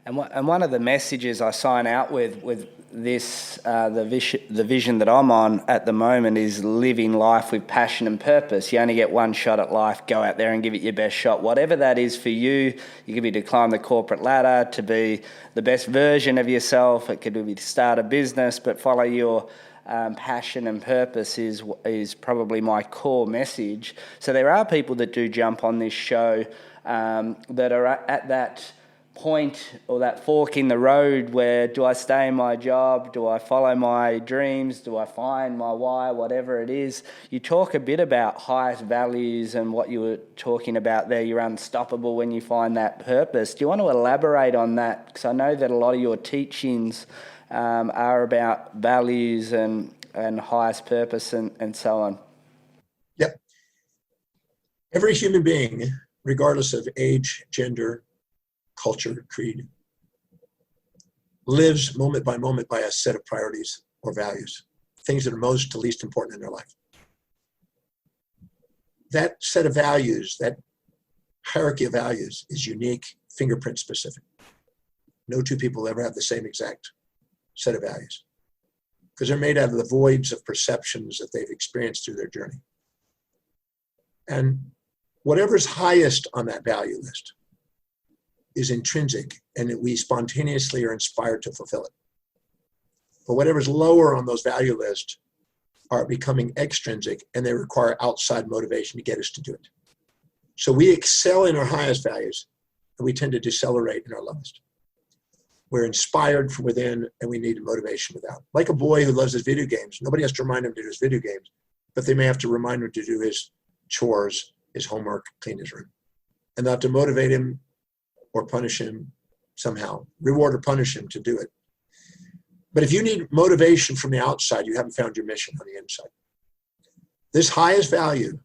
And one of the messages I sign out with this, the vision that I'm on at the moment is living life with passion and purpose. You only get one shot at life. Go out there and give it your best shot. Whatever that is for you, it could be to climb the corporate ladder, to be the best version of yourself. It could be to start a business, but follow your passion and purpose is probably my core message. So there are people that do jump on this show that are at that point or that fork in the road where, do I stay in my job? Do I follow my dreams? Do I find my why? Whatever it is. You talk a bit about highest values and what you were talking about there. You're unstoppable when you find that purpose. Do you want to elaborate on that? Because I know that a lot of your teachings are about values and highest purpose and so on. Yep. Every human being, regardless of age, gender, culture, creed, lives moment by moment by a set of priorities or values, things that are most to least important in their life. That set of values, that hierarchy of values is unique, fingerprint specific. No two people ever have the same exact set of values because they're made out of the voids of perceptions that they've experienced through their journey. And whatever's highest on that value list is intrinsic, and that we spontaneously are inspired to fulfill it. But whatever's lower on those value lists are becoming extrinsic, and they require outside motivation to get us to do it. So we excel in our highest values, and we tend to decelerate in our lowest. We're inspired from within, and we need motivation without. Like a boy who loves his video games, nobody has to remind him to do his video games, but they may have to remind him to do his chores, his homework, clean his room. And they'll have to motivate him or punish him somehow, reward or punish him to do it. But if you need motivation from the outside, you haven't found your mission on the inside. This highest value,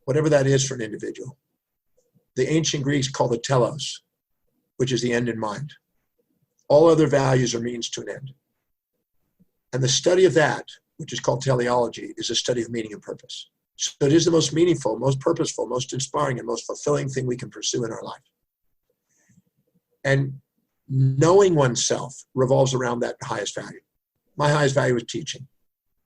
whatever that is for an individual, the ancient Greeks called it telos, which is the end in mind. All other values are means to an end. And the study of that, which is called teleology, is a study of meaning and purpose. So it is the most meaningful, most purposeful, most inspiring, and most fulfilling thing we can pursue in our life. And knowing oneself revolves around that highest value. My highest value is teaching.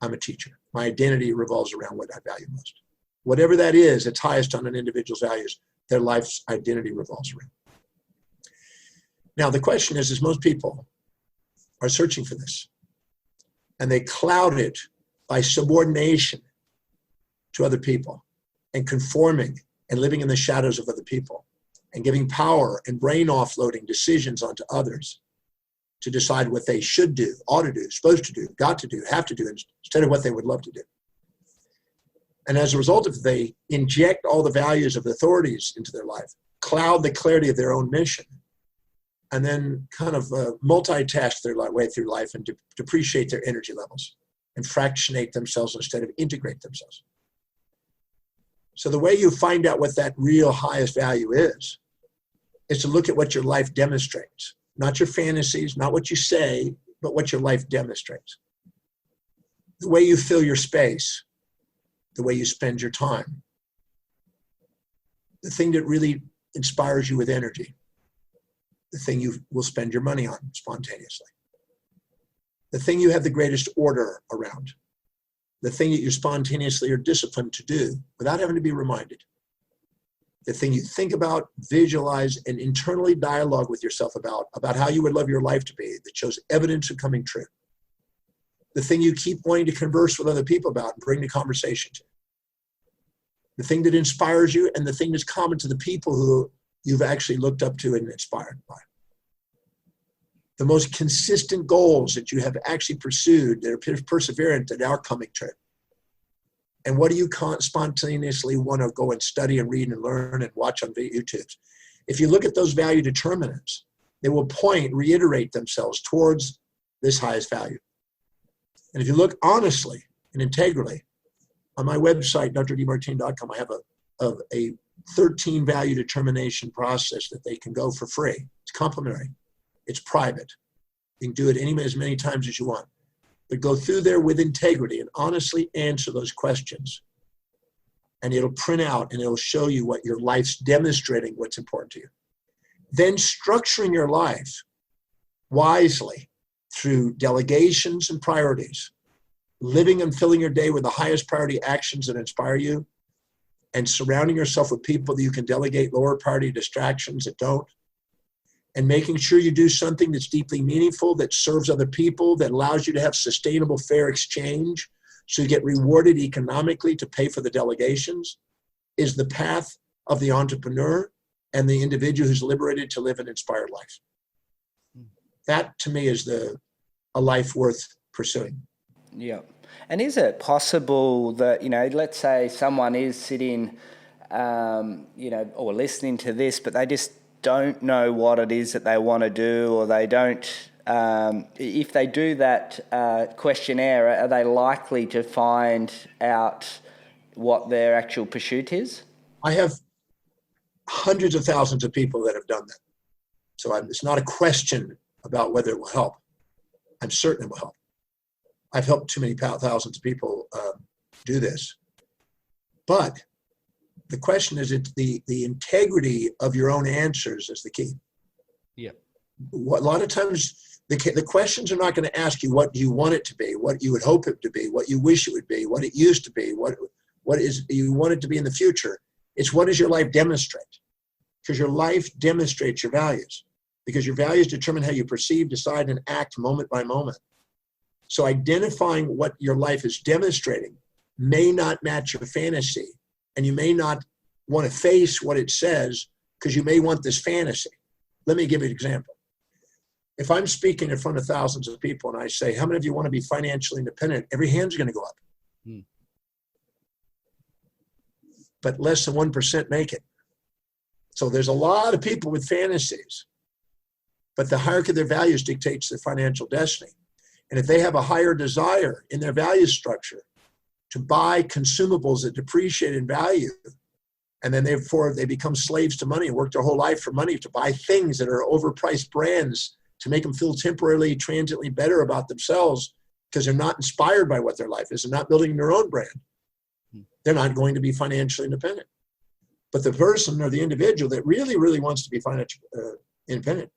I'm a teacher. My identity revolves around what I value most. Whatever that is, it's highest on an individual's values, their life's identity revolves around. Now, the question is most people are searching for this, and they cloud it by subordination to other people and conforming and living in the shadows of other people and giving power and brain offloading decisions onto others to decide what they should do, ought to do, supposed to do, got to do, have to do, instead of what they would love to do. And as a result of it, they inject all the values of authorities into their life, cloud the clarity of their own mission, and then kind of multitask their way through life and depreciate their energy levels and fractionate themselves instead of integrate themselves. So the way you find out what that real highest value is to look at what your life demonstrates, not your fantasies, not what you say, but what your life demonstrates. The way you fill your space, the way you spend your time, the thing that really inspires you with energy, the thing you will spend your money on spontaneously, the thing you have the greatest order around, the thing that you spontaneously are disciplined to do without having to be reminded, the thing you think about, visualize, and internally dialogue with yourself about how you would love your life to be that shows evidence of coming true, the thing you keep wanting to converse with other people about and bring the conversation to, the thing that inspires you, and the thing that's common to the people who you've actually looked up to and inspired by. The most consistent goals that you have actually pursued that are perseverant that are coming true. And what do you spontaneously want to go and study and read and learn and watch on YouTube? If you look at those value determinants, they will reiterate themselves towards this highest value. And if you look honestly and integrally, on my website, drdemartini.com, I have a 13 value determination process that they can go for free. It's complimentary. It's private. You can do it as many times as you want. But go through there with integrity and honestly answer those questions. And it'll print out and it'll show you what your life's demonstrating, what's important to you. then structuring your life wisely through delegations and priorities, living and filling your day with the highest priority actions that inspire you, and surrounding yourself with people that you can delegate lower priority distractions that don't, and making sure you do something that's deeply meaningful, that serves other people, that allows you to have sustainable, fair exchange, so you get rewarded economically to pay for the delegations, is the path of the entrepreneur and the individual who's liberated to live an inspired life. That, to me, is a life worth pursuing. Yeah. And is it possible that, let's say someone is sitting, or listening to this, but they just don't know what it is that they want to do, or they don't, if they do that questionnaire, are they likely to find out what their actual pursuit is? I have hundreds of thousands of people that have done that. So it's not a question about whether it will help. I'm certain it will help. I've helped too many thousands of people do this. But the question is, it's the integrity of your own answers is the key. Yeah. A lot of times, the questions are not going to ask you what you want it to be, what you would hope it to be, what you wish it would be, what it used to be, what is you want it to be in the future. It's what does your life demonstrate? Because your life demonstrates your values. Because your values determine how you perceive, decide, and act moment by moment. So identifying what your life is demonstrating may not match your fantasy, and you may not want to face what it says because you may want this fantasy. Let me give you an example. If I'm speaking in front of thousands of people and I say, how many of you want to be financially independent? Every hand's going to go up. But less than 1% make it. So there's a lot of people with fantasies, but the hierarchy of their values dictates their financial destiny. And if they have a higher desire in their value structure to buy consumables that depreciate in value, and then therefore they become slaves to money and work their whole life for money to buy things that are overpriced brands to make them feel temporarily, transiently better about themselves because they're not inspired by what their life is and not building their own brand, they're not going to be financially independent. But the person or the individual that really, really wants to be financially independent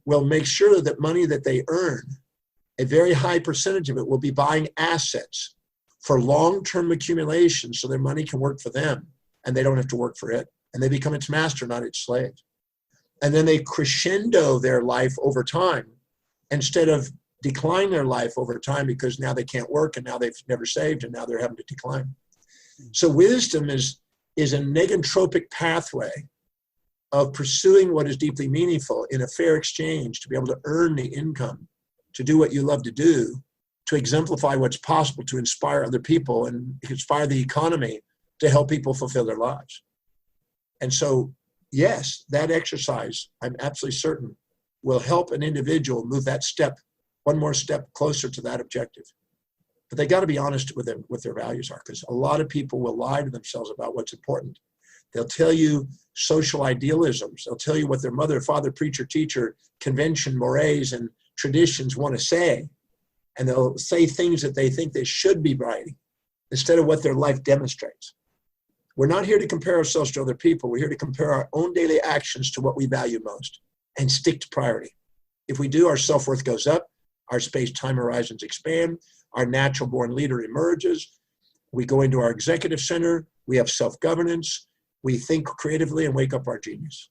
will make sure that money that they earn, a very high percentage of it will be buying assets for long-term accumulation so their money can work for them and they don't have to work for it. And they become its master, not its slave. And then they crescendo their life over time instead of decline their life over time because now they can't work and now they've never saved and now they're having to decline. So wisdom is a negentropic pathway of pursuing what is deeply meaningful in a fair exchange to be able to earn the income, to do what you love to do, to exemplify what's possible, to inspire other people and inspire the economy to help people fulfill their lives. And so, yes, that exercise, I'm absolutely certain, will help an individual move that step, one more step closer to that objective. But they got to be honest with them, what their values are, because a lot of people will lie to themselves about what's important. They'll tell you social idealisms. They'll tell you what their mother, father, preacher, teacher, convention, mores, and traditions want to say. And they'll say things that they think they should be writing instead of what their life demonstrates. We're not here to compare ourselves to other people. We're here to compare our own daily actions to what we value most and stick to priority. If we do, our self-worth goes up, our space-time horizons expand, our natural-born leader emerges, we go into our executive center, we have self-governance, we think creatively and wake up our genius.